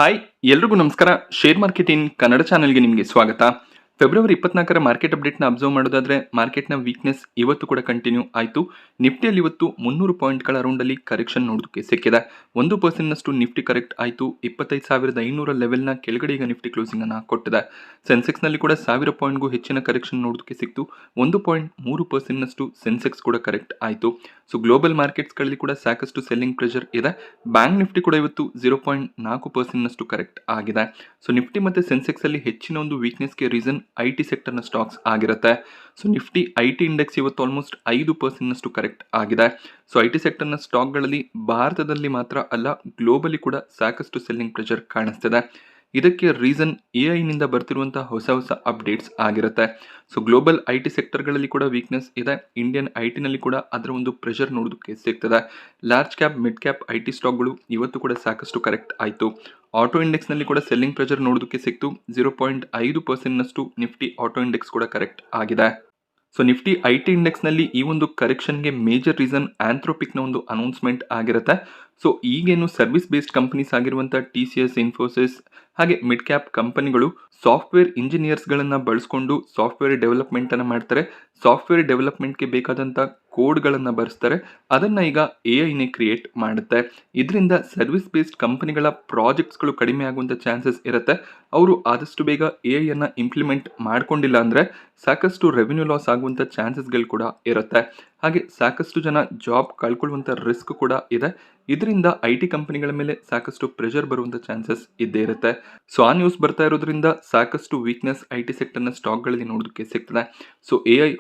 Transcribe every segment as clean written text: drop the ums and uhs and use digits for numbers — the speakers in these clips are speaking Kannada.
ಹಾಯ್ ಎಲ್ರಿಗೂ ನಮಸ್ಕಾರ. ಶೇರ್ ಮಾರ್ಕೆಟ್ ಇನ್ ಕನ್ನಡ ಚಾನೆಲ್ಗೆ ನಿಮಗೆ ಸ್ವಾಗತ. ಫೆಬ್ರವರಿ 24ರ ಮಾರ್ಕೆಟ್ ಅಪ್ಡೇಟ್ನ ಅಬ್ಸರ್ವ್ ಮಾಡೋದಾದ್ರೆ ಮಾರ್ಕೆಟ್ನ ವೀಕ್ನೆಸ್ ಇವತ್ತು ಕೂಡ ಕಂಟಿನ್ಯೂ ಆಯಿತು. ನಿಫ್ಟಿಯಲ್ಲಿ ಇವತ್ತು 300 ಪಾಯಿಂಟ್ಗಳ ರೌಂಡಲ್ಲಿ ಕರೆಕ್ಷನ್ ನೋಡೋದಕ್ಕೆ ಸಿಕ್ಕಿದೆ. 1% ನಿಫ್ಟಿ ಕರೆಕ್ಟ್ ಆಯಿತು. 25,500 ಲೆವೆಲ್ನ ಕೆಳಗಡೆ ಈಗ ನಿಫ್ಟಿ ಕ್ಲೋಸಿಂಗ್ ಅನ್ನು ಕೊಟ್ಟಿದೆ. ಸೆನ್ಸೆಕ್ಸ್ನಲ್ಲಿ ಕೂಡ 1000 ಪಾಯಿಂಟ್ಗೂ ಹೆಚ್ಚಿನ ಕರೆಕ್ಷನ್ ನೋಡೋದಕ್ಕೆ ಸಿಕ್ತು. 1.3% ಸೆನ್ಸೆಕ್ಸ್ ಕೂಡ ಕರೆಕ್ಟ್ ಆಯಿತು. ಸೊ ಗ್ಲೋಬಲ್ ಮಾರ್ಕೆಟ್ಸ್ಗಳಲ್ಲಿ ಕೂಡ ಸಾಕಷ್ಟು ಸೆಲ್ಲಿಂಗ್ ಪ್ರೆಷರ್ ಇದೆ. ಬ್ಯಾಂಕ್ ನಿಫ್ಟಿ ಕೂಡ ಇವತ್ತು 0.4% ಕರೆಕ್ಟ್ ಆಗಿದೆ. ಸೊ ನಿಫ್ಟಿ ಮತ್ತೆ ಸೆನ್ಸೆಕ್ಸ್ ಅಲ್ಲಿ ಹೆಚ್ಚಿನ ಒಂದು ವೀಕ್ನೆಸ್ಗೆ ರೀಸನ್ ಐಟಿ ಸೆಕ್ಟರ್ನ ಸ್ಟಾಕ್ಸ್ ಆಗಿರುತ್ತೆ. ಸೊ ನಿಫ್ಟಿ ಐಟಿ ಇಂಡೆಕ್ಸ್ ಇವತ್ತು ಆಲ್ಮೋಸ್ಟ್ 5% ಕರೆಕ್ಟ್ ಆಗಿದೆ. ಸೊ ಐಟಿ ಸೆಕ್ಟರ್ನ ಸ್ಟಾಕ್ಗಳಲ್ಲಿ ಭಾರತದಲ್ಲಿ ಮಾತ್ರ ಅಲ್ಲ, ಗ್ಲೋಬಲಿ ಕೂಡ ಸಾಕಷ್ಟು ಸೆಲ್ಲಿಂಗ್ ಪ್ರೆಷರ್ ಕಾಣಿಸ್ತಿದೆ. ಇದಕ್ಕೆ ರೀಸನ್ ನಿಂದ ಬರ್ತಿರುವಂತಹ ಹೊಸ ಅಪ್ಡೇಟ್ಸ್ ಆಗಿರುತ್ತೆ. ಸೊ ಗ್ಲೋಬಲ್ ಐಟಿ ಸೆಕ್ಟರ್ಗಳಲ್ಲಿ ಕೂಡ ವೀಕ್ನೆಸ್ ಇದೆ. ಇಂಡಿಯನ್ ಐಟಿನಲ್ಲಿ ಕೂಡ ಅದರ ಒಂದು ಪ್ರೆಷರ್ ನೋಡೋದಕ್ಕೆ ಸಿಗ್ತದೆ. Large cap mid cap IT ಸ್ಟಾಕ್ಗಳು ಇವತ್ತು ಕೂಡ ಸಾಕಷ್ಟು ಕರೆಕ್ಟ್ ಆಯಿತು. ಆಟೋ ಇಂಡೆಕ್ಸ್ನಲ್ಲಿ ಕೂಡ ಸೆಲ್ಲಿಂಗ್ ಪ್ರೆಷರ್ ನೋಡೋದಕ್ಕೆ ಸಿಕ್ತು. 0.5% ನಿಫ್ಟಿ ಆಟೋ ಇಂಡೆಕ್ಸ್ ಕೂಡ ಕರೆಕ್ಟ್ ಆಗಿದೆ. ಸೊ ನಿಫ್ಟಿ ಐಟಿ ಇಂಡೆಕ್ಸ್ನಲ್ಲಿ ಈ ಒಂದು ಕರೆಕ್ಷನ್ಗೆ ಮೇಜರ್ ರೀಸನ್ ಆಂಥ್ರೋಪಿಕ್ನ ಒಂದು ಅನೌನ್ಸ್ಮೆಂಟ್ ಆಗಿರುತ್ತೆ. ಸೊ ಈಗೇನು ಸರ್ವಿಸ್ ಬೇಸ್ಡ್ ಕಂಪನೀಸ್ ಆಗಿರುವಂಥ TCS, ಇನ್ಫೋಸಿಸ್ ಹಾಗೆ ಮಿಡ್ ಕ್ಯಾಪ್ ಕಂಪನಿಗಳು ಸಾಫ್ಟ್ವೇರ್ ಇಂಜಿನಿಯರ್ಸ್ಗಳನ್ನು ಬಳಸ್ಕೊಂಡು ಸಾಫ್ಟ್ವೇರ್ ಡೆವಲಪ್ಮೆಂಟನ್ನು ಮಾಡ್ತಾರೆ. ಸಾಫ್ಟ್ವೇರ್ ಡೆವಲಪ್ಮೆಂಟ್ಗೆ ಬೇಕಾದಂಥ ಕೋಡ್ಗಳನ್ನು ಬರೆಸ್ತಾರೆ. ಅದನ್ನು ಈಗ ನೇ ಕ್ರಿಯೇಟ್ ಮಾಡುತ್ತೆ. ಇದರಿಂದ ಸರ್ವಿಸ್ ಬೇಸ್ಡ್ ಕಂಪನಿಗಳ ಪ್ರಾಜೆಕ್ಟ್ಸ್ಗಳು ಕಡಿಮೆ ಆಗುವಂಥ ಚಾನ್ಸಸ್ ಇರುತ್ತೆ. ಅವರು ಆದಷ್ಟು ಬೇಗ ಅನ್ನು ಇಂಪ್ಲಿಮೆಂಟ್ ಮಾಡ್ಕೊಂಡಿಲ್ಲ ಅಂದರೆ ಸಾಕಷ್ಟು ರೆವಿನ್ಯೂ ಲಾಸ್ ಆಗುವಂಥ ಚಾನ್ಸಸ್ಗಳು ಕೂಡ ಇರುತ್ತೆ. ಹಾಗೆ ಸಾಕಷ್ಟು ಜನ ಜಾಬ್ ಕಳ್ಕೊಳ್ಳುವಂಥ ರಿಸ್ಕ್ ಕೂಡ ಇದೆ. ಇದರಿಂದ ಐಟಿ ಕಂಪನಿಗಳ ಮೇಲೆ ಸಾಕಷ್ಟು ಪ್ರೆಷರ್ ಬರುವಂಥ ಚಾನ್ಸಸ್ ಇದ್ದೇ ಇರುತ್ತೆ. ಸೊ ಆ ನ್ಯೂಸ್ ಬರ್ತಾ ಇರೋದ್ರಿಂದ ಸಾಕಷ್ಟು ವೀಕ್ನೆಸ್ ಐಟಿ ಸೆಕ್ಟರ್ನ ಸ್ಟಾಕ್ಗಳಲ್ಲಿ ನೋಡೋದಕ್ಕೆ ಸಿಗ್ತದೆ. ಸೊ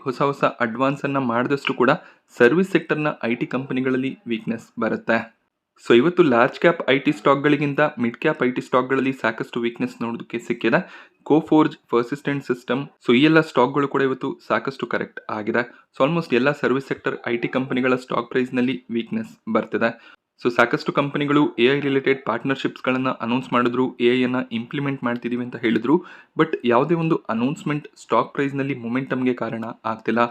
ಹೊಸ ಅಡ್ವಾನ್ಸ್ ಅನ್ನ ಮಾಡಿದಷ್ಟು ಕೂಡ ಸರ್ವಿಸ್ ಸೆಕ್ಟರ್ನ ಐಟಿ ಕಂಪನಿಗಳಲ್ಲಿ ವೀಕ್ನೆಸ್ ಬರುತ್ತೆ. ಸೊ ಇವತ್ತು ಲಾರ್ಜ್ ಕ್ಯಾಪ್ ಐಟಿ ಸ್ಟಾಕ್ಗಳಿಗಿಂತ ಮಿಡ್ ಕ್ಯಾಪ್ ಐಟಿ ಸ್ಟಾಕ್ಗಳಲ್ಲಿ ಸಾಕಷ್ಟು ವೀಕ್ನೆಸ್ ನೋಡೋದಕ್ಕೆ ಸಿಕ್ಕಿದೆ. ಕೋಫೋರ್ಜ್, ಪರ್ಸಿಸ್ಟೆಂಟ್ ಸಿಸ್ಟಮ್, ಸೊ ಈ ಎಲ್ಲ ಸ್ಟಾಕ್ಗಳು ಕೂಡ ಇವತ್ತು ಸಾಕಷ್ಟು ಕರೆಕ್ಟ್ ಆಗಿದೆ. ಸೊ ಆಲ್ಮೋಸ್ಟ್ ಎಲ್ಲ ಸರ್ವಿಸ್ ಸೆಕ್ಟರ್ ಐಟಿ ಕಂಪನಿಗಳ ಸ್ಟಾಕ್ ಪ್ರೈಸ್ನಲ್ಲಿ ವೀಕ್ನೆಸ್ ಬರ್ತಿದೆ. ಸೊ ಸಾಕಷ್ಟು ಕಂಪನಿಗಳು ರಿಲೇಟೆಡ್ ಪಾರ್ಟ್ನರ್ಶಿಪ್ಸ್ಗಳನ್ನು ಅನೌನ್ಸ್ ಮಾಡಿದ್ರು, ಅನ್ನು ಇಂಪ್ಲಿಮೆಂಟ್ ಮಾಡ್ತಿದ್ದೀವಿ ಅಂತ ಹೇಳಿದ್ರು. ಬಟ್ ಯಾವುದೇ ಒಂದು ಅನೌನ್ಸ್ಮೆಂಟ್ ಸ್ಟಾಕ್ ಪ್ರೈಸ್ನಲ್ಲಿ ಮೊಮೆಂಟಮ್ಗೆ ಕಾರಣ ಆಗ್ತಿಲ್ಲ.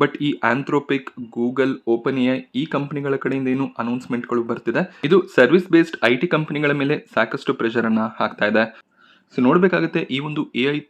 ಬಟ್ ಈ ಆಂಥ್ರೋಪಿಕ್, ಗೂಗಲ್, ಓಪನ್ ಈ ಕಂಪನಿಗಳ ಕಡೆಯಿಂದ ಏನು ಅನೌನ್ಸ್ಮೆಂಟ್ಗಳು ಬರ್ತಿದೆ, ಇದು ಸರ್ವಿಸ್ ಬೇಸ್ಡ್ ಐಟಿ ಕಂಪನಿಗಳ ಮೇಲೆ ಸಾಕಷ್ಟು ಪ್ರೆಷರ್ ಅನ್ನ ಹಾಕ್ತಾ ಇದೆ. ಸೊ ನೋಡಬೇಕಾಗುತ್ತೆ ಈ ಒಂದು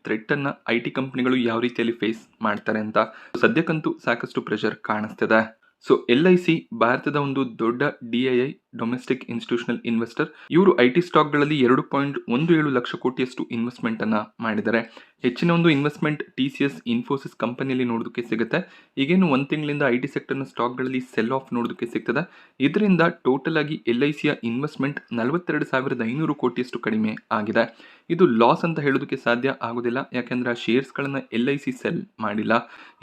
ಥ್ರೆಟ್ ಅನ್ನ ಐಟಿ ಕಂಪನಿಗಳು ಯಾವ ರೀತಿಯಲ್ಲಿ ಫೇಸ್ ಮಾಡ್ತಾರೆ ಅಂತ. ಸದ್ಯಕ್ಕಂತೂ ಸಾಕಷ್ಟು ಪ್ರೆಷರ್ ಕಾಣಿಸ್ತಿದೆ. ಸೊ LIC ಭಾರತದ ಒಂದು ದೊಡ್ಡ DII ಡೊಮೆಸ್ಟಿಕ್ ಇನ್ಸ್ಟಿಟ್ಯೂಷನಲ್ ಇನ್ವೆಸ್ಟರ್. ಇವರು ಐಟಿ ಸ್ಟಾಕ್ಗಳಲ್ಲಿ 2.17 ಲಕ್ಷ ಕೋಟಿಯಷ್ಟು ಇನ್ವೆಸ್ಟ್ಮೆಂಟ್ ಅನ್ನ ಮಾಡಿದ್ದಾರೆ. ಹೆಚ್ಚಿನ ಒಂದು ಇನ್ವೆಸ್ಟ್ಮೆಂಟ್ TCS, ಇನ್ಫೋಸಿಸ್ ಕಂಪನಿಯಲ್ಲಿ ನೋಡೋದಕ್ಕೆ ಸಿಗುತ್ತೆ. ಈಗೇನು 1 ತಿಂಗಳಿಂದ ಐಟಿ ಸೆಕ್ಟರ್ನ ಸ್ಟಾಕ್ಗಳಲ್ಲಿ ಸೆಲ್ ಆಫ್ ನೋಡೋದಕ್ಕೆ ಸಿಗ್ತದೆ. ಇದರಿಂದ ಟೋಟಲ್ ಆಗಿ LICಯ ಇನ್ವೆಸ್ಟ್ಮೆಂಟ್ 42,500 ಕೋಟಿಯಷ್ಟು ಕಡಿಮೆ ಆಗಿದೆ. ಇದು ಲಾಸ್ ಅಂತ ಹೇಳೋದಕ್ಕೆ ಸಾಧ್ಯ ಆಗೋದಿಲ್ಲ, ಯಾಕೆಂದ್ರೆ ಆ ಶೇರ್ಸ್ಗಳನ್ನು LIC ಸೆಲ್ ಮಾಡಿಲ್ಲ.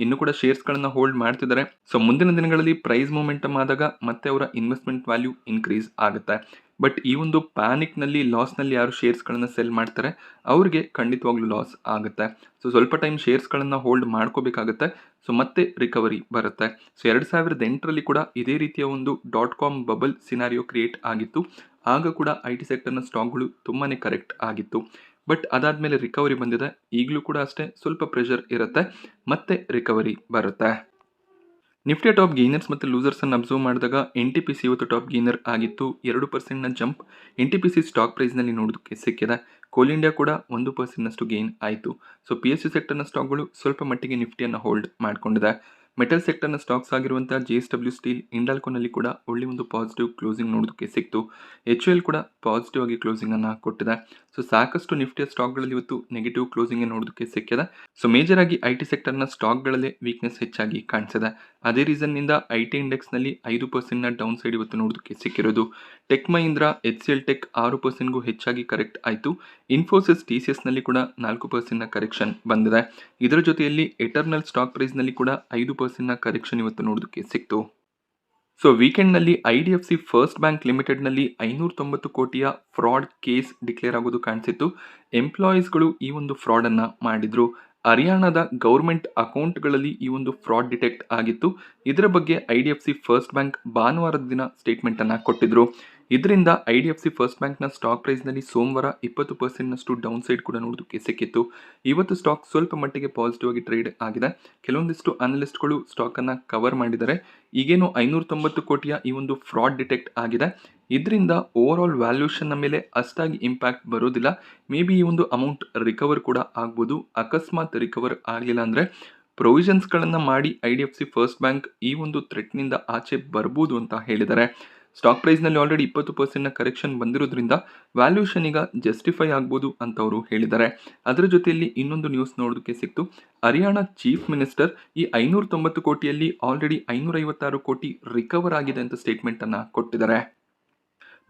ಇನ್ನು ಕೂಡ ಶೇರ್ಸ್ಗಳನ್ನು ಹೋಲ್ಡ್ ಮಾಡ್ತಿದ್ದಾರೆ. ಸೊ ಮುಂದಿನ ದಿನಗಳಲ್ಲಿ ಪ್ರೈಸ್ ಮೊಮೆಂಟಮ್ ಆದಾಗ ಮತ್ತೆ ಅವರ ಇನ್ವೆಸ್ಟ್ಮೆಂಟ್ ವ್ಯಾಲ್ಯೂ ಇನ್ಕ್ರೀಸ್ ಆಗುತ್ತೆ. ಬಟ್ ಈ ಒಂದು ಪ್ಯಾನಿಕ್ನಲ್ಲಿ, ಲಾಸ್ನಲ್ಲಿ ಯಾರು ಶೇರ್ಸ್ಗಳನ್ನು ಸೆಲ್ ಮಾಡ್ತಾರೆ ಅವ್ರಿಗೆ ಖಂಡಿತವಾಗ್ಲೂ ಲಾಸ್ ಆಗುತ್ತೆ. ಸೊ ಸ್ವಲ್ಪ ಟೈಮ್ ಶೇರ್ಸ್ಗಳನ್ನು ಹೋಲ್ಡ್ ಮಾಡ್ಕೋಬೇಕಾಗುತ್ತೆ. ಸೊ ಮತ್ತೆ ರಿಕವರಿ ಬರುತ್ತೆ. ಸೊ 2008ರಲ್ಲಿ ಕೂಡ ಇದೇ ರೀತಿಯ ಒಂದು .com ಬಬಲ್ ಸಿನಾರಿಯೋ ಕ್ರಿಯೇಟ್ ಆಗಿತ್ತು. ಆಗ ಕೂಡ ಐಟಿ ಸೆಕ್ಟರ್ನ ಸ್ಟಾಕ್ಗಳು ತುಂಬಾನೇ ಕರೆಕ್ಟ್ ಆಗಿತ್ತು. ಬಟ್ ಅದಾದ್ಮೇಲೆ ರಿಕವರಿ ಬಂದಿದೆ. ಈಗಲೂ ಕೂಡ ಅಷ್ಟೇ ಸ್ವಲ್ಪ ಪ್ರೆಷರ್ ಇರುತ್ತೆ, ಮತ್ತೆ ರಿಕವರಿ ಬರುತ್ತೆ. ನಿಫ್ಟಿ ಟಾಪ್ ಗೇನರ್ಸ್ ಮತ್ತು ಲೂಸರ್ಸ್ ಅನ್ನು ಅಬ್ಸರ್ವ್ ಮಾಡಿದಾಗ NTPC ಇವತ್ತು ಟಾಪ್ ಗೇನರ್ ಆಗಿತ್ತು. 2% ಜಂಪ್ NTPC ಸ್ಟಾಕ್ ಪ್ರೈಸ್ನಲ್ಲಿ ನೋಡೋದಕ್ಕೆ ಸಿಕ್ಕಿದೆ. ಕೋಲ್ ಇಂಡಿಯಾ ಕೂಡ 1% ಗೇನ್ ಆಯಿತು. ಸೊ PSU ಸೆಕ್ಟರ್ನ ಸ್ಟಾಕ್ಗಳು ಸ್ವಲ್ಪ ಮಟ್ಟಿಗೆ ನಿಫ್ಟಿಯನ್ನು ಹೋಲ್ಡ್ ಮಾಡಿಕೊಂಡಿದೆ. ಮೆಟಲ್ ಸೆಕ್ಟರ್ನ ಸ್ಟಾಕ್ಸ್ ಆಗಿರುವಂತಹ JSW ಸ್ಟೀಲ್, ಇಂಡಾಲ್ಕೋನಲ್ಲಿ ಕೂಡ ಒಳ್ಳೆ ಒಂದು ಪಾಸಿಟಿವ್ ಕ್ಲೋಸಿಂಗ್ ನೋಡೋದಕ್ಕೆ ಸಿಕ್ತು. HUL ಕೂಡ ಪಾಸಿಟಿವ್ ಆಗಿ ಕ್ಲೋಸಿಂಗ್ ಅನ್ನ ಕೊಟ್ಟಿದೆ. ಸೊ ಸಾಕಷ್ಟು ನಿಫ್ಟಿಯ ಸ್ಟಾಕ್ಗಳಲ್ಲಿ ಇವತ್ತು ನೆಗೆಟಿವ್ ಕ್ಲೋಸಿಂಗ್ ನೋಡೋದಕ್ಕೆ ಸಿಕ್ಕಿದೆ. ಸೊ ಮೇಜರ್ ಆಗಿ ಐಟಿ ಸೆಕ್ಟರ್ನ ಸ್ಟಾಕ್ಗಳಲ್ಲೇ ವೀಕ್ನೆಸ್ ಹೆಚ್ಚಾಗಿ ಕಾಣಿಸಿದೆ. ಅದೇ ರೀಸನ್ ನಿಂದ ಐಟಿ ಇಂಡೆಕ್ಸ್ನಲ್ಲಿ 5% ಡೌನ್ ಸೈಡ್ ಇವತ್ತು ನೋಡೋದಕ್ಕೆ ಸಿಕ್ಕಿರೋದು. ಟೆಕ್ ಮಹೀಂದ್ರ, HCL ಟೆಕ್ 6%ಗೂ ಹೆಚ್ಚಾಗಿ ಕರೆಕ್ಟ್ ಆಯಿತು. ಇನ್ಫೋಸಿಸ್, TCSನಲ್ಲಿ ಕೂಡ 4% ಕರೆಕ್ಷನ್ ಬಂದಿದೆ. ಇದರ ಜೊತೆಯಲ್ಲಿ ಎಟರ್ನಲ್ ಸ್ಟಾಕ್ ಪ್ರೈಸ್ನಲ್ಲಿ ಕೂಡ 5% ಕರೆಕ್ಷನ್ ಇವತ್ತು ನೋಡೋದಕ್ಕೆ ಸಿಕ್ತು. ಸೊ ವೀಕೆಂಡ್ನಲ್ಲಿ IDFC ಫಸ್ಟ್ ಬ್ಯಾಂಕ್ ಲಿಮಿಟೆಡ್ನಲ್ಲಿ 590 ಕೋಟಿಯ ಫ್ರಾಡ್ ಕೇಸ್ ಡಿಕ್ಲೇರ್ ಆಗೋದು ಕಾಣಿಸಿತ್ತು. ಎಂಪ್ಲಾಯೀಸ್ಗಳು ಈ ಒಂದು ಫ್ರಾಡನ್ನು ಮಾಡಿದ್ರು. ಹರಿಯಾಣದ ಗೌರ್ಮೆಂಟ್ ಅಕೌಂಟ್ಗಳಲ್ಲಿ ಈ ಒಂದು ಫ್ರಾಡ್ ಡಿಟೆಕ್ಟ್ ಆಗಿತ್ತು. ಇದರ ಬಗ್ಗೆ IDFC ಫಸ್ಟ್ ಬ್ಯಾಂಕ್ ಭಾನುವಾರದ ದಿನ ಸ್ಟೇಟ್ಮೆಂಟ್ ಅನ್ನ ಕೊಟ್ಟಿದ್ರು. ಇದರಿಂದ IDFC ಫಸ್ಟ್ ಬ್ಯಾಂಕ್ನ ಸ್ಟಾಕ್ ಪ್ರೈಸ್ನಲ್ಲಿ ಸೋಮವಾರ 20% ಡೌನ್ ಸೈಡ್ ಕೂಡ ನೋಡೋದಕ್ಕೆ ಸಿಕ್ಕಿತ್ತು. ಇವತ್ತು ಸ್ಟಾಕ್ ಸ್ವಲ್ಪ ಮಟ್ಟಿಗೆ ಪಾಸಿಟಿವ್ ಆಗಿ ಟ್ರೇಡ್ ಆಗಿದೆ. ಕೆಲವೊಂದಿಷ್ಟು ಅನಲಿಸ್ಟ್ಗಳು ಸ್ಟಾಕನ್ನು ಕವರ್ ಮಾಡಿದ್ದಾರೆ. ಈಗೇನು 590 ಕೋಟಿಯ ಈ ಒಂದು ಫ್ರಾಡ್ ಡಿಟೆಕ್ಟ್ ಆಗಿದೆ. ಇದರಿಂದ ಓವರ್ ಆಲ್ ವ್ಯಾಲ್ಯೂಷನ್ನ ಮೇಲೆ ಅಷ್ಟಾಗಿ ಇಂಪ್ಯಾಕ್ಟ್ ಬರೋದಿಲ್ಲ. ಮೇ ಬಿ ಈ ಒಂದು ಅಮೌಂಟ್ ರಿಕವರ್ ಕೂಡ ಆಗ್ಬೋದು. ಅಕಸ್ಮಾತ್ ರಿಕವರ್ ಆಗಲಿಲ್ಲ ಅಂದರೆ ಪ್ರೊವಿಷನ್ಸ್ಗಳನ್ನು ಮಾಡಿ IDFC ಫಸ್ಟ್ ಬ್ಯಾಂಕ್ ಈ ಒಂದು ಥ್ರೆಟ್ನಿಂದ ಆಚೆ ಬರ್ಬೋದು ಅಂತ ಹೇಳಿದ್ದಾರೆ. ಸ್ಟಾಕ್ ಪ್ರೈಸ್ನಲ್ಲಿ ಆಲ್ರೆಡಿ 20% ಕರೆಕ್ಷನ್ ಬಂದಿರೋದ್ರಿಂದ ವ್ಯಾಲ್ಯೂಷನ್ ಈಗ ಜಸ್ಟಿಫೈ ಆಗ್ಬೋದು ಅಂತ ಅವರು ಹೇಳಿದ್ದಾರೆ. ಅದರ ಜೊತೆಯಲ್ಲಿ ಇನ್ನೊಂದು ನ್ಯೂಸ್ ನೋಡೋದಕ್ಕೆ ಸಿಕ್ತು. ಹರಿಯಾಣ ಚೀಫ್ ಮಿನಿಸ್ಟರ್ ಈ 590 ಕೋಟಿಯಲ್ಲಿ ಆಲ್ರೆಡಿ 556 ಕೋಟಿ ರಿಕವರ್ ಆಗಿದೆ ಅಂತ ಸ್ಟೇಟ್ಮೆಂಟ್ ಅನ್ನ ಕೊಟ್ಟಿದ್ದಾರೆ.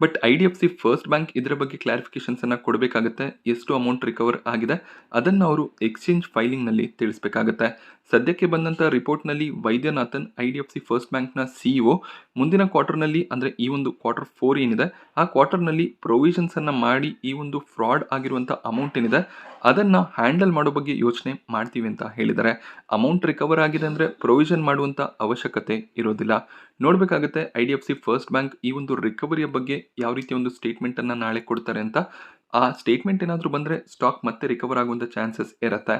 ಬಟ್ IDFC ಫಸ್ಟ್ ಬ್ಯಾಂಕ್ ಇದರ ಬಗ್ಗೆ ಕ್ಲಾರಿಫಿಕೇಶನ್ಸ್ ಅನ್ನ ಕೊಡಬೇಕಾಗುತ್ತೆ. ಎಷ್ಟು ಅಮೌಂಟ್ ರಿಕವರ್ ಆಗಿದೆ ಅದನ್ನು ಅವರು ಎಕ್ಸ್ಚೇಂಜ್ ಫೈಲಿಂಗ್ನಲ್ಲಿ ತಿಳಿಸಬೇಕಾಗುತ್ತೆ. ಸದ್ಯಕ್ಕೆ ಬಂದಂಥ ರಿಪೋರ್ಟ್ನಲ್ಲಿ ವೈದ್ಯನಾಥನ್ IDFC ಫಸ್ಟ್ ಬ್ಯಾಂಕ್ನ CEO ಮುಂದಿನ ಕ್ವಾರ್ಟರ್ನಲ್ಲಿ ಅಂದರೆ ಈ ಒಂದು Q4 ಏನಿದೆ ಆ ಕ್ವಾರ್ಟರ್ನಲ್ಲಿ ಪ್ರೊವಿಷನ್ಸ್ ಅನ್ನ ಮಾಡಿ ಈ ಒಂದು ಫ್ರಾಡ್ ಆಗಿರುವಂಥ ಅಮೌಂಟ್ ಏನಿದೆ ಅದನ್ನು ಹ್ಯಾಂಡಲ್ ಮಾಡೋ ಬಗ್ಗೆ ಯೋಚನೆ ಮಾಡ್ತೀವಿ ಅಂತ ಹೇಳಿದ್ದಾರೆ. ಅಮೌಂಟ್ ರಿಕವರ್ ಆಗಿದೆ ಅಂದರೆ ಪ್ರೊವಿಷನ್ ಮಾಡುವಂಥ ಅವಶ್ಯಕತೆ ಇರೋದಿಲ್ಲ. ನೋಡಬೇಕಾಗುತ್ತೆ IDFC ಫಸ್ಟ್ ಬ್ಯಾಂಕ್ ಈ ಒಂದು ರಿಕವರಿಯ ಬಗ್ಗೆ ಯಾವ ರೀತಿಯ ಒಂದು ಸ್ಟೇಟ್ಮೆಂಟನ್ನು ನಾಳೆ ಕೊಡ್ತಾರೆ ಅಂತ. ಆ ಸ್ಟೇಟ್ಮೆಂಟ್ ಏನಾದರೂ ಬಂದರೆ ಸ್ಟಾಕ್ ಮತ್ತೆ ರಿಕವರ್ ಆಗುವಂಥ ಚಾನ್ಸಸ್ ಇರುತ್ತೆ.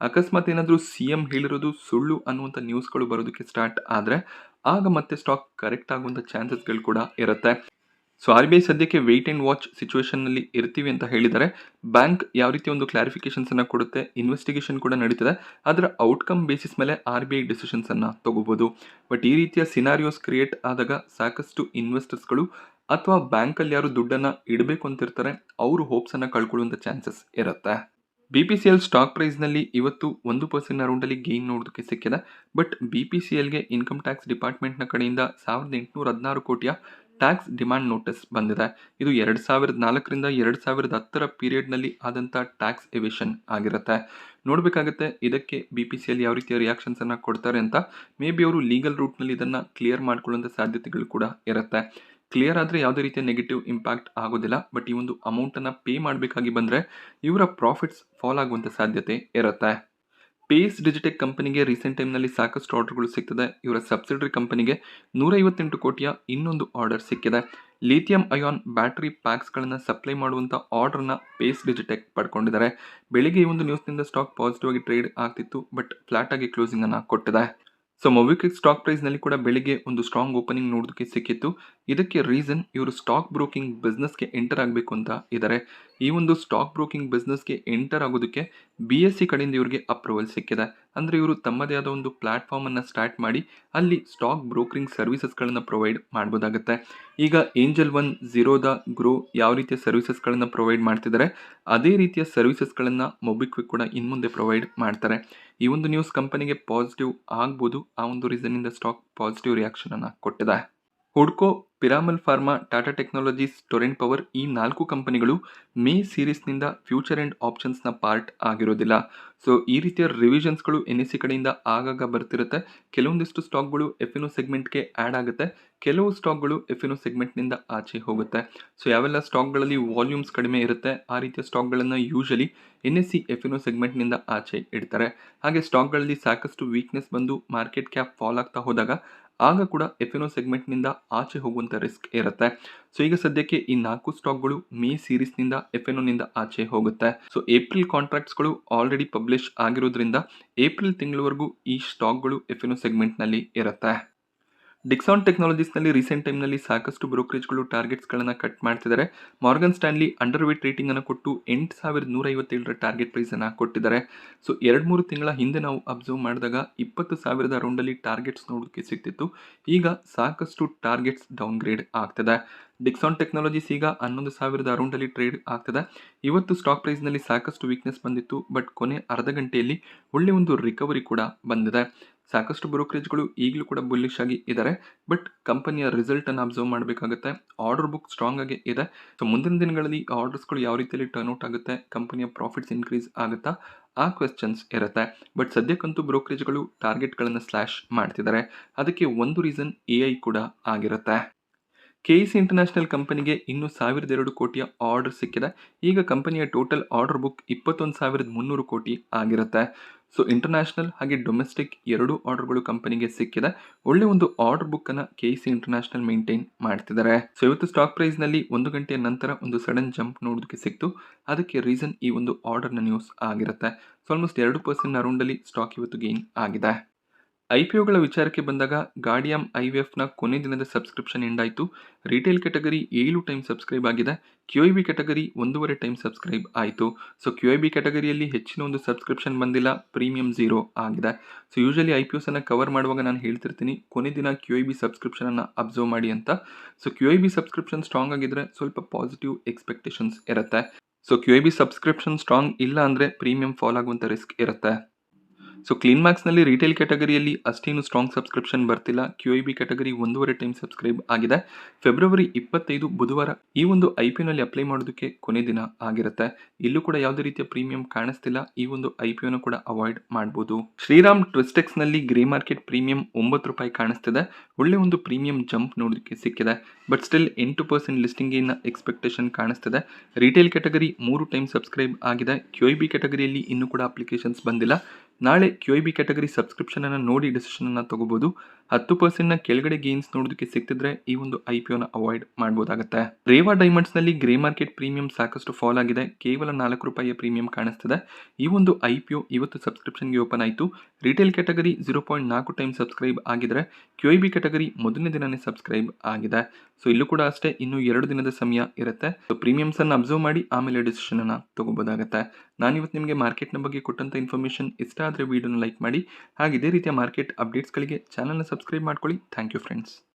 ಅಕಸ್ಮಾತ್ ಏನಾದರೂ CM ಹೇಳಿರೋದು ಸುಳ್ಳು ಅನ್ನುವಂಥ ನ್ಯೂಸ್ಗಳು ಬರೋದಕ್ಕೆ ಸ್ಟಾರ್ಟ್ ಆದರೆ ಆಗ ಮತ್ತೆ ಸ್ಟಾಕ್ ಕರೆಕ್ಟ್ ಆಗುವಂಥ ಚಾನ್ಸಸ್ಗಳು ಕೂಡ ಇರುತ್ತೆ. ಸೊ RBI ಸದ್ಯಕ್ಕೆ ವೆಯ್ಟ್ ಆ್ಯಂಡ್ ವಾಚ್ ಸಿಚುವೇಷನ್ನಲ್ಲಿ ಇರ್ತೀವಿ ಅಂತ ಹೇಳಿದ್ದಾರೆ. ಬ್ಯಾಂಕ್ ಯಾವ ರೀತಿ ಒಂದು ಕ್ಲಾರಿಫಿಕೇಶನ್ಸನ್ನು ಕೊಡುತ್ತೆ, ಇನ್ವೆಸ್ಟಿಗೇಷನ್ ಕೂಡ ನಡೀತಿದೆ. ಅದರ ಔಟ್ಕಮ್ ಬೇಸಿಸ್ ಮೇಲೆ RBI ಡಿಸಿಷನ್ಸನ್ನು ತಗೋಬೋದು. ಬಟ್ ಈ ರೀತಿಯ ಸಿನಾರಿಯೋಸ್ ಕ್ರಿಯೇಟ್ ಆದಾಗ ಸಾಕಷ್ಟು ಇನ್ವೆಸ್ಟರ್ಸ್ಗಳು ಅಥವಾ ಬ್ಯಾಂಕಲ್ಲಿ ಯಾರು ದುಡ್ಡನ್ನು ಇಡಬೇಕು ಅಂತಿರ್ತಾರೆ ಅವರು ಹೋಪ್ಸನ್ನು ಕಳ್ಕೊಳ್ಳುವಂಥ ಚಾನ್ಸಸ್ ಇರುತ್ತೆ. BPCL ಸ್ಟಾಕ್ ಪ್ರೈಸ್ನಲ್ಲಿ ಇವತ್ತು 1% ಅರೌಂಡಲ್ಲಿ ಗೇನ್ ನೋಡೋದಕ್ಕೆ ಸಿಕ್ಕಿದೆ. ಬಟ್ BPCLಗೆ ಇನ್ಕಮ್ ಟ್ಯಾಕ್ಸ್ ಡಿಪಾರ್ಟ್ಮೆಂಟ್ನ ಕಡೆಯಿಂದ 1816 ಕೋಟಿಯ ಟ್ಯಾಕ್ಸ್ ಡಿಮಾಂಡ್ ನೋಟಿಸ್ ಬಂದಿದೆ. ಇದು 2004ರಿಂದ 2010ರ ಪೀರಿಯಡ್ನಲ್ಲಿ ಆದಂಥ ಟ್ಯಾಕ್ಸ್ ಎವಿಷನ್ ಆಗಿರುತ್ತೆ. ನೋಡಬೇಕಾಗುತ್ತೆ ಇದಕ್ಕೆ BPCL ಯಾವ ರೀತಿಯ ರಿಯಾಕ್ಷನ್ಸನ್ನು ಕೊಡ್ತಾರೆ ಅಂತ. ಮೇ ಬಿ ಅವರು ಲೀಗಲ್ ರೂಟ್ನಲ್ಲಿ ಇದನ್ನು ಕ್ಲಿಯರ್ ಮಾಡ್ಕೊಳ್ಳುವಂಥ ಸಾಧ್ಯತೆಗಳು ಕೂಡ ಇರುತ್ತೆ. ಕ್ಲಿಯರ್ ಆದರೆ ಯಾವುದೇ ರೀತಿಯ ನೆಗೆಟಿವ್ ಇಂಪ್ಯಾಕ್ಟ್ ಆಗೋದಿಲ್ಲ. ಬಟ್ ಈ ಒಂದು ಅಮೌಂಟನ್ನು ಪೇ ಮಾಡಬೇಕಾಗಿ ಬಂದರೆ ಇವರ ಪ್ರಾಫಿಟ್ಸ್ ಫಾಲ್ ಆಗುವಂಥ ಸಾಧ್ಯತೆ ಇರುತ್ತೆ. ಪೇಸ್ ಡಿಜಿಟೆಕ್ ಕಂಪನಿಗೆ ರೀಸೆಂಟ್ ಟೈಮ್ನಲ್ಲಿ ಸಾಕಷ್ಟು ಆರ್ಡರ್ಗಳು ಸಿಗ್ತದೆ. ಇವರ ಸಬ್ಸಿಡರಿ ಕಂಪನಿಗೆ 158 ಕೋಟಿಯ ಇನ್ನೊಂದು ಆರ್ಡರ್ ಸಿಕ್ಕಿದೆ. ಲಿಥಿಯಂ ಅಯಾನ್ ಬ್ಯಾಟರಿ ಪ್ಯಾಕ್ಸ್ಗಳನ್ನು ಸಪ್ಲೈ ಮಾಡುವಂಥ ಆರ್ಡರ್ನ ಪೇಸ್ ಡಿಜಿಟೆಕ್ ಪಡ್ಕೊಂಡಿದ್ದಾರೆ. ಬೆಳಿಗ್ಗೆ ಈ ಒಂದು ನ್ಯೂಸ್ನಿಂದ ಸ್ಟಾಕ್ ಪಾಸಿಟಿವ್ ಆಗಿ ಟ್ರೇಡ್ ಆಗ್ತಿತ್ತು. ಬಟ್ ಫ್ಲಾಟ್ ಆಗಿ ಕ್ಲೋಸಿಂಗನ್ನು ಕೊಟ್ಟಿದೆ. ಸೊ ಮೊಬಿಕ್ವಿಕ್ ಸ್ಟಾಕ್ ಪ್ರೈಸ್ನಲ್ಲಿ ಕೂಡ ಬೆಳಿಗ್ಗೆ ಒಂದು ಸ್ಟ್ರಾಂಗ್ ಓಪನಿಂಗ್ ನೋಡೋದಕ್ಕೆ ಸಿಕ್ಕಿತ್ತು. ಇದಕ್ಕೆ ರೀಸನ್ ಇವರು ಸ್ಟಾಕ್ ಬ್ರೋಕಿಂಗ್ ಬಿಸ್ನೆಸ್ಗೆ ಎಂಟರ್ ಆಗಬೇಕು ಅಂತ ಇದ್ದಾರೆ. ಈ ಒಂದು ಸ್ಟಾಕ್ ಬ್ರೋಕಿಂಗ್ ಬಿಸ್ನೆಸ್ಗೆ ಎಂಟರ್ ಆಗೋದಕ್ಕೆ BSE ಕಡೆಯಿಂದ ಇವರಿಗೆ ಅಪ್ರೂವಲ್ ಸಿಕ್ಕಿದೆ. ಅಂದರೆ ಇವರು ತಮ್ಮದೇ ಆದ ಒಂದು ಪ್ಲಾಟ್ಫಾರ್ಮನ್ನು ಸ್ಟಾರ್ಟ್ ಮಾಡಿ ಅಲ್ಲಿ ಸ್ಟಾಕ್ ಬ್ರೋಕರಿಂಗ್ ಸರ್ವಿಸಸ್ಗಳನ್ನು ಪ್ರೊವೈಡ್ ಮಾಡ್ಬೋದಾಗುತ್ತೆ. ಈಗ ಏಂಜಲ್ ಒನ್, ಝೀರೋದ, ಗ್ರೋ ಯಾವ ರೀತಿಯ ಸರ್ವಿಸಸ್ಗಳನ್ನು ಪ್ರೊವೈಡ್ ಮಾಡ್ತಿದ್ದಾರೆ ಅದೇ ರೀತಿಯ ಸರ್ವಿಸಸ್ಗಳನ್ನು ಮೊಬಿಕ್ವಿಕ್ ಕೂಡ ಇನ್ಮುಂದೆ ಪ್ರೊವೈಡ್ ಮಾಡ್ತಾರೆ. ಈ ಒಂದು ನ್ಯೂಸ್ ಕಂಪನಿಗೆ ಪಾಸಿಟಿವ್ ಆಗ್ಬೋದು. ಆ ಒಂದು ರೀಸನ್ನಿಂದ ಸ್ಟಾಕ್ ಪಾಸಿಟಿವ್ ರಿಯಾಕ್ಷನನ್ನು ಕೊಟ್ಟಿದೆ. ಹುಡ್ಕೋ, Piramal pharma, Tata technologies, Torrent power ಈ 4 ಕಂಪನಿಗಳು ಮೇ ಸೀರೀಸ್ನಿಂದ ಫ್ಯೂಚರ್ ಆ್ಯಂಡ್ ಆಪ್ಷನ್ಸ್ನ ಪಾರ್ಟ್ ಆಗಿರೋದಿಲ್ಲ. ಸೊ ಈ ರೀತಿಯ ರಿವಿಷನ್ಸ್ಗಳು NSE ಕಡೆಯಿಂದ ಆಗಾಗ ಬರ್ತಿರುತ್ತೆ. ಕೆಲವೊಂದಿಷ್ಟು ಸ್ಟಾಕ್ಗಳು F&O ಸೆಗ್ಮೆಂಟ್ಗೆ ಆ್ಯಡ್ ಆಗುತ್ತೆ, ಕೆಲವು ಸ್ಟಾಕ್ಗಳು F&O ಸೆಗ್ಮೆಂಟ್ನಿಂದ ಆಚೆ ಹೋಗುತ್ತೆ. ಸೊ ಯಾವೆಲ್ಲ ಸ್ಟಾಕ್ಗಳಲ್ಲಿ ವಾಲ್ಯೂಮ್ಸ್ ಕಡಿಮೆ ಇರುತ್ತೆ ಆ ರೀತಿಯ ಸ್ಟಾಕ್ಗಳನ್ನು ಯೂಶಲಿ NSE F&O ಸೆಗ್ಮೆಂಟ್ನಿಂದ ಆಚೆ ಇಡ್ತಾರೆ. ಹಾಗೆ ಸ್ಟಾಕ್ಗಳಲ್ಲಿ ಸಾಕಷ್ಟು ವೀಕ್ನೆಸ್ ಬಂದು ಮಾರ್ಕೆಟ್ ಕ್ಯಾಪ್ ಫಾಲ್ ಆಗ್ತಾ ಹೋದಾಗ ಆಗ ಕೂಡ F&O ಸೆಗ್ಮೆಂಟ್ನಿಂದ ಆಚೆ ಹೋಗುವಂಥ ರಿಸ್ಕ್ ಇರುತ್ತೆ. ಸೊ ಈಗ ಸದ್ಯಕ್ಕೆ ಈ 4 ಸ್ಟಾಕ್ಗಳು ಮೇ ಸೀರೀಸ್ನಿಂದ F&Oನಿಂದ ಆಚೆ ಹೋಗುತ್ತೆ. ಸೊ ಏಪ್ರಿಲ್ ಕಾಂಟ್ರಾಕ್ಟ್ಸ್ಗಳು ಆಲ್ರೆಡಿ ಪಬ್ಲಿಷ್ ಆಗಿರೋದ್ರಿಂದ ಏಪ್ರಿಲ್ ತಿಂಗಳವರೆಗೂ ಈ ಸ್ಟಾಕ್ಗಳು F&O ಸೆಗ್ಮೆಂಟ್ನಲ್ಲಿ ಇರುತ್ತೆ. ಡಿಕ್ಸಾನ್ ಟೆಕ್ನಾಲಜೀಸ್ನಲ್ಲಿ ರೀಸೆಂಟ್ ಟೈಮ್ನಲ್ಲಿ ಸಾಕಷ್ಟು ಬ್ರೋಕರೇಜ್ಗಳು ಟಾರ್ಗೆಟ್ಸ್ಗಳನ್ನು ಕಟ್ ಮಾಡ್ತಿದ್ದಾರೆ. ಮಾರ್ಗನ್ ಸ್ಟ್ಯಾನ್ಲಿ ಅಂಡರ್ ವೇಟ್ ರೇಟಿಂಗನ್ನು ಕೊಟ್ಟು 8157ರ ಟಾರ್ಗೆಟ್ ಪ್ರೈಸನ್ನು ಕೊಟ್ಟಿದ್ದಾರೆ. ಸೊ 2-3 ತಿಂಗಳ ಹಿಂದೆ ನಾವು ಅಬ್ಸರ್ವ್ ಮಾಡಿದಾಗ 20,000 ಅರೌಂಡಲ್ಲಿ ಟಾರ್ಗೆಟ್ಸ್ ನೋಡೋದಕ್ಕೆ ಸಿಗ್ತಿತ್ತು. ಈಗ ಸಾಕಷ್ಟು ಟಾರ್ಗೆಟ್ಸ್ ಡೌನ್ಗ್ರೇಡ್ ಆಗ್ತಿದೆ. ಡಿಕ್ಸಾನ್ ಟೆಕ್ನಾಲಜೀಸ್ ಈಗ 11,000 ಅರೌಂಡಲ್ಲಿ ಟ್ರೇಡ್ ಆಗ್ತಿದೆ. ಇವತ್ತು ಸ್ಟಾಕ್ ಪ್ರೈಸ್ನಲ್ಲಿ ಸಾಕಷ್ಟು ವೀಕ್ನೆಸ್ ಬಂದಿತ್ತು. ಬಟ್ ಕೊನೆ ಅರ್ಧ ಗಂಟೆಯಲ್ಲಿ ಒಳ್ಳೆ ಒಂದು ರಿಕವರಿ ಕೂಡ ಬಂದಿದೆ. ಸಾಕಷ್ಟು ಬ್ರೋಕರೇಜ್ಗಳು ಈಗಲೂ ಕೂಡ ಬುಲ್ಲಿಶ್ ಆಗಿ ಇದ್ದಾರೆ. ಬಟ್ ಕಂಪನಿಯ ರಿಸಲ್ಟನ್ನು ಅಬ್ಸರ್ವ್ ಮಾಡಬೇಕಾಗುತ್ತೆ. ಆರ್ಡರ್ ಬುಕ್ ಸ್ಟ್ರಾಂಗ್ ಆಗಿ ಇದೆ. ಸೊ ಮುಂದಿನ ದಿನಗಳಲ್ಲಿ ಆರ್ಡರ್ಸ್ಗಳು ಯಾವ ರೀತಿಯಲ್ಲಿ ಟರ್ನ್ ಔಟ್ ಆಗುತ್ತೆ, ಕಂಪನಿಯ ಪ್ರಾಫಿಟ್ಸ್ ಇನ್ಕ್ರೀಸ್ ಆಗುತ್ತಾ, ಆ ಕ್ವೆಶ್ಚನ್ಸ್ ಇರುತ್ತೆ. ಬಟ್ ಸದ್ಯಕ್ಕಂತೂ ಬ್ರೋಕರೇಜ್ಗಳು ಟಾರ್ಗೆಟ್ಗಳನ್ನು ಸ್ಲ್ಯಾಶ್ ಮಾಡ್ತಿದ್ದಾರೆ. ಅದಕ್ಕೆ ಒಂದು ರೀಸನ್ AI ಕೂಡ ಆಗಿರುತ್ತೆ. KEC ಇಂಟರ್ನ್ಯಾಷನಲ್ ಕಂಪನಿಗೆ ಇನ್ನೂ 1,002 ಕೋಟಿಯ ಆರ್ಡರ್ ಸಿಕ್ಕಿದೆ. ಈಗ ಕಂಪನಿಯ ಟೋಟಲ್ ಆರ್ಡರ್ ಬುಕ್ 21,300 ಕೋಟಿ ಆಗಿರುತ್ತೆ. ಸೊ ಇಂಟರ್ನ್ಯಾಷನಲ್ ಹಾಗೆ ಡೊಮೆಸ್ಟಿಕ್ ಎರಡೂ ಆರ್ಡರ್ಗಳು ಕಂಪನಿಗೆ ಸಿಕ್ಕಿದೆ. ಒಳ್ಳೆ ಒಂದು ಆರ್ಡರ್ ಬುಕ್ ಅನ್ನ KC ಇಂಟರ್ನ್ಯಾಷನಲ್ ಮೇಂಟೈನ್ ಮಾಡ್ತಿದ್ದಾರೆ. ಸೊ ಇವತ್ತು ಸ್ಟಾಕ್ ಪ್ರೈಸ್ ನಲ್ಲಿ 1 ಗಂಟೆಯ ನಂತರ ಒಂದು ಸಡನ್ ಜಂಪ್ ನೋಡೋದಕ್ಕೆ ಸಿಕ್ತು. ಅದಕ್ಕೆ ರೀಸನ್ ಈ ಒಂದು ಆರ್ಡರ್ ನ ನ್ಯೂಸ್ ಆಗಿರುತ್ತೆ. ಸೊ ಆಲ್ಮೋಸ್ಟ್ 2% ಅರೌಂಡ್ ಅಲ್ಲಿ ಸ್ಟಾಕ್ ಇವತ್ತು ಗೇನ್ ಆಗಿದೆ. IPOಗಳ ವಿಚಾರಕ್ಕೆ ಬಂದಾಗ ಗಾರ್ಡಿಯಮ್ IVFನ ಕೊನೆ ದಿನದ ಸಬ್ಸ್ಕ್ರಿಪ್ಷನ್ ಎಂಡ್ ಆಯಿತು. ರಿಟೇಲ್ ಕ್ಯಾಟಗರಿ 7 ಟೈಮ್ ಸಬ್ಸ್ಕ್ರೈಬ್ ಆಗಿದೆ. QIB ಕ್ಯಾಟಗರಿ 1.5 ಟೈಮ್ ಸಬ್ಸ್ಕ್ರೈಬ್ ಆಯಿತು. ಸೊ QIB ಕ್ಯಾಟಗರಿಯಲ್ಲಿ ಹೆಚ್ಚಿನ ಒಂದು ಸಬ್ಸ್ಕ್ರಿಪ್ಷನ್ ಬಂದಿಲ್ಲ, ಪ್ರೀಮಿಯಂ 0 ಆಗಿದೆ. ಸೊ ಯೂಶಲಿ IPOಸ್ ಅನ್ನ ಕವರ್ ಮಾಡುವಾಗ ನಾನು ಹೇಳ್ತಿರ್ತೀನಿ ಕೊನೆ ದಿನ QIB ಸಬ್ಸ್ಕ್ರಿಪ್ಷನ್ ಅನ್ನ ಅಬ್ಸರ್ವ್ ಮಾಡಿ ಅಂತ. ಸೊ QIB ಸಬ್ಸ್ಕ್ರಿಪ್ಷನ್ ಸ್ಟ್ರಾಂಗ್ ಆಗಿದ್ರೆ ಸ್ವಲ್ಪ ಪಾಸಿಟಿವ್ ಎಕ್ಸ್ಪೆಕ್ಟೇಷನ್ಸ್ ಇರುತ್ತೆ. ಸೊ QIB ಸಬ್ಸ್ಕ್ರಿಪ್ಷನ್ ಸ್ಟ್ರಾಂಗ್ ಇಲ್ಲ ಅಂದ್ರೆ ಪ್ರೀಮಿಯಂ ಫಾಲ್ ಆಗುವಂತ ರಿಸ್ಕ್ ಇರುತ್ತೆ. ಸೊ ಕ್ಲೀನ್ಮ್ಯಾಕ್ಸ್ನಲ್ಲಿ ರಿಟೇಲ್ ಕ್ಯಾಟಗರಿಯಲ್ಲಿ ಅಷ್ಟೇನು ಸ್ಟ್ರಾಂಗ್ ಸಬ್ಸ್ಕ್ರಿಪ್ಷನ್ ಬರ್ತಿಲ್ಲ. QIB ಕ್ಯಾಟಗರಿ 1.5 ಟೈಮ್ ಸಬ್ಸ್ಕ್ರೈಬ್ ಆಗಿದೆ. ಫೆಬ್ರವರಿ 25 ಬುಧವಾರ ಈ ಒಂದು IPOನಲ್ಲಿ ಅಪ್ಲೈ ಮಾಡೋದಕ್ಕೆ ಕೊನೆ ದಿನ ಆಗಿರುತ್ತೆ. ಇಲ್ಲೂ ಕೂಡ ಯಾವುದೇ ರೀತಿಯ ಪ್ರೀಮಿಯಂ ಕಾಣಿಸ್ತಿಲ್ಲ. ಈ ಒಂದು IPOನ ಕೂಡ ಅವಾಯ್ಡ್ ಮಾಡಬಹುದು. ಶ್ರೀರಾಮ್ ಟ್ವಿಸ್ಟೆಕ್ಸ್ನಲ್ಲಿ ಗ್ರೇ ಮಾರ್ಕೆಟ್ ಪ್ರೀಮಿಯಂ 9 ರೂಪಾಯಿ ಕಾಣಿಸ್ತಿದೆ. ಒಳ್ಳೆ ಒಂದು ಪ್ರೀಮಿಯಂ ಜಂಪ್ ನೋಡೋದಕ್ಕೆ ಸಿಕ್ಕಿದೆ. But still 8% listing gain expectation ಕಾಣಿಸ್ತಿದೆ. ರಿಟೇಲ್ ಕ್ಯಾಟಗರಿ 3 ಟೈಮ್ ಸಬ್ಸ್ಕ್ರೈಬ್ ಆಗಿದೆ. QIB ಕ್ಯಾಟಗರಿಯಲ್ಲಿ ಇನ್ನೂ ಕೂಡ ಅಪ್ಲಿಕೇಶನ್ಸ್ ಬಂದಿಲ್ಲ. ನಾಳೆ QIB ಕ್ಯಾಟಗರಿ ಸಬ್ಸ್ಕ್ರಿಪ್ಷನ್ ಅನ್ನು ನೋಡಿ ಡಿಸಿಷನ್ ಅನ್ನು ತಗೋಬಹುದು. 10% ಕೆಳಗಡೆ ಗೇನ್ಸ್ ನೋಡೋದಕ್ಕೆ ಸಿಕ್ತಿದ್ರೆ ಈ ಒಂದು IPOನ ಅವಾಯ್ಡ್ ಮಾಡಬಹುದಾಗುತ್ತೆ. ರೇವಾ ಡೈಮಂಡ್ಸ್ ನಲ್ಲಿ ಗ್ರೇ ಮಾರ್ಕೆಟ್ ಪ್ರೀಮಿಯಂ ಸಾಕಷ್ಟು ಫಾಲ್ ಆಗಿದೆ. ಕೇವಲ 4 ರೂಪಾಯಿಯ ಪ್ರೀಮಿಯಂ ಕಾಣಿಸ್ತಿದೆ. ಈ ಒಂದು IPO ಇವತ್ತು ಸಬ್ಸ್ಕ್ರಿಪ್ಷನ್ಗೆ ಓಪನ್ ಆಯಿತು. ರಿಟೇಲ್ ಕ್ಯಾಟಗರಿ 0.4 ಟೈಮ್ ಸಬ್ಸ್ಕ್ರೈಬ್ ಆಗಿದ್ರೆ QIB ಕ್ಯಾಟಗರಿ ಮೊದಲನೇ ದಿನನೇ ಸಬ್ಸ್ಕ್ರೈಬ್ ಆಗಿದೆ. ಸೊ ಇಲ್ಲೂ ಕೂಡ ಅಷ್ಟೇ ಇನ್ನು 2 ದಿನದ ಸಮಯ ಇರುತ್ತೆ. ಸೊ ಪ್ರೀಮಿಯಮ್ಸ್ ಅನ್ನು ಅಬ್ಸರ್ವ್ ಮಾಡಿ ಆಮೇಲೆ ಡಿಸಿಷನ್ ಅನ್ನ ತಗೋಬಹುದಾಗುತ್ತೆ. ನಾನಿವತ್ತು ನಿಮಗೆ ಮಾರ್ಕೆಟ್ನ ಬಗ್ಗೆ ಕೊಟ್ಟಂತ ಇನ್ಫಾರ್ಮೇಷನ್ ಇಷ್ಟ ಆದರೆ ವಿಡಿಯೋನ ಲೈಕ್ ಮಾಡಿ. ಹಾಗೆ ಇದೇ ರೀತಿಯ ಮಾರ್ಕೆಟ್ ಅಪ್ಡೇಟ್ಸ್ಗಳಿಗೆ ಚಾನಲ್ನ ಸಬ್ಸ್ಕ್ರೈಬ್ ಮಾಡ್ಕೊಳ್ಳಿ. Thank you friends.